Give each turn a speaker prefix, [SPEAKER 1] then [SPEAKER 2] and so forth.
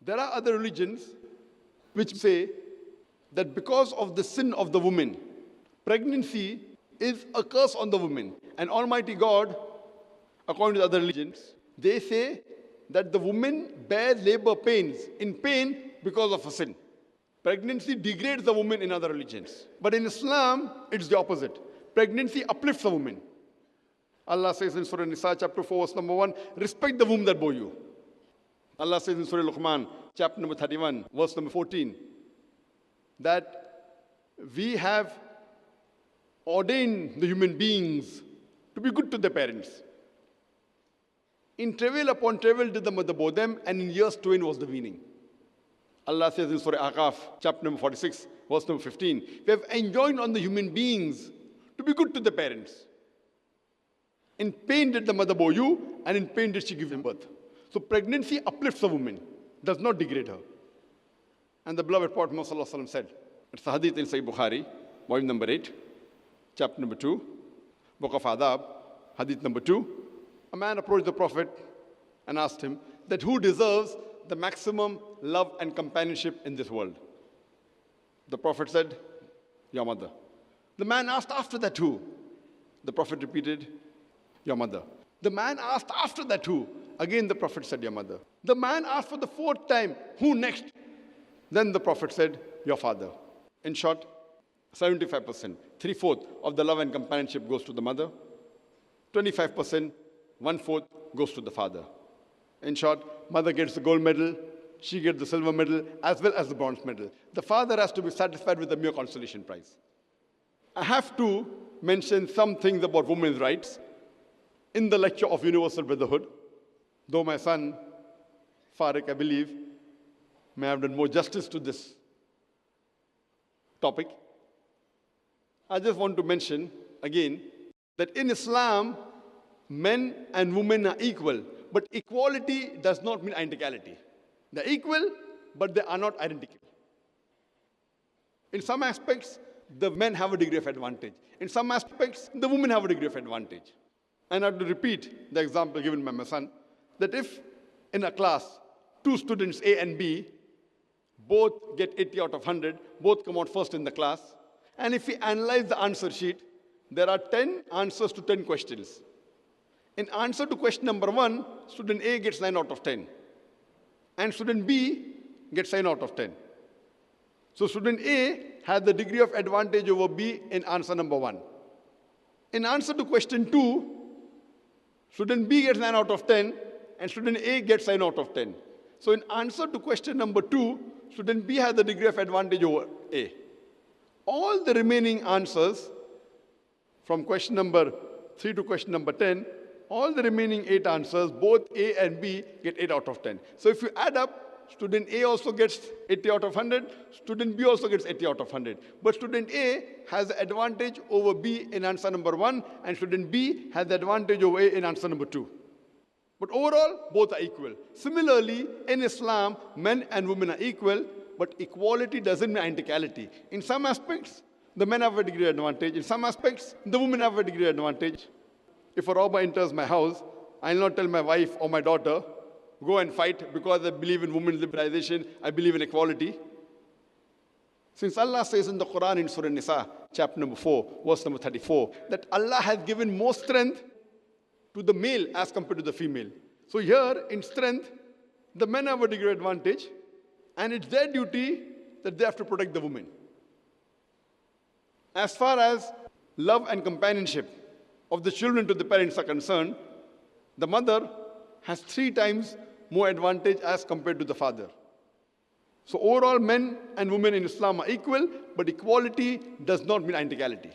[SPEAKER 1] There are other religions which say that because of the sin of the woman, pregnancy is a curse on the woman. And Almighty God, according to other religions, they say that the woman bears labor pains in pain because of a sin. Pregnancy degrades the woman in other religions. But in Islam, it's the opposite. Pregnancy uplifts the woman. Allah says in Surah Nisa, chapter 4, verse number 1, respect the womb that bore you. Allah says in Surah Luqman, chapter number 31, verse number 14, that we have ordained the human beings to be good to their parents. In travail upon travail did the mother bore them, and in years twain was the weaning. Allah says in Surah Aqaf, chapter number 46, verse number 15, we have enjoined on the human beings to be good to their parents. In pain did the mother bore you, and in pain did she give them birth. So pregnancy uplifts a woman, does not degrade her. And the beloved Prophet Muhammad said, it's a hadith in Sahih Bukhari, volume number 8, chapter number 2, book of Adab, hadith number 2. A man approached the Prophet and asked him that who deserves the maximum love and companionship in this world? The Prophet said, your mother. The man asked after that who? The Prophet repeated, your mother. The man asked after that who? Again the Prophet said, your mother. The man asked for the fourth time, who next? Then the Prophet said, your father. In short, 75%, 3/4 of the love and companionship goes to the mother. 25%, 1/4 goes to the father. In short, mother gets the gold medal, she gets the silver medal, as well as the bronze medal. The father has to be satisfied with the mere consolation prize. I have to mention some things about women's rights in the lecture of Universal Brotherhood, though my son, Farooq, I believe, may have done more justice to this topic. I just want to mention again that in Islam, men and women are equal, but equality does not mean identicality. They're equal, but they are not identical. In some aspects, the men have a degree of advantage. In some aspects, the women have a degree of advantage. And I have to repeat the example given by my son, that if in a class, two students A and B, both get 80 out of 100, both come out first in the class, and if we analyze the answer sheet, there are 10 answers to 10 questions. In answer to question number 1, student A gets 9 out of 10, and student B gets 9 out of 10. So student A has the degree of advantage over B in answer number 1. In answer to question 2, student B gets 9 out of 10, and student A gets 9 out of 10. So in answer to question number 2, student B has the degree of advantage over A. All the remaining answers, from question number 3 to question number 10, all the remaining 8 answers, both A and B get 8 out of 10. So if you add up, student A also gets 80 out of 100, student B also gets 80 out of 100. But student A has the advantage over B in answer number 1, and student B has the advantage over A in answer number 2. But overall, both are equal. Similarly, in Islam, men and women are equal, but equality doesn't mean identicality. In some aspects, the men have a degree of advantage. In some aspects, the women have a degree of advantage. If a robber enters my house, I'll not tell my wife or my daughter, go and fight because I believe in women's liberalization, I believe in equality. Since Allah says in the Quran in Surah Nisa, chapter number 4, verse number 34, that Allah has given more strength to the male as compared to the female. So here, in strength, the men have a degree of advantage, and it's their duty that they have to protect the woman. As far as love and companionship of the children to the parents are concerned, the mother has 3 times more advantage as compared to the father. So overall, men and women in Islam are equal, but equality does not mean identicality.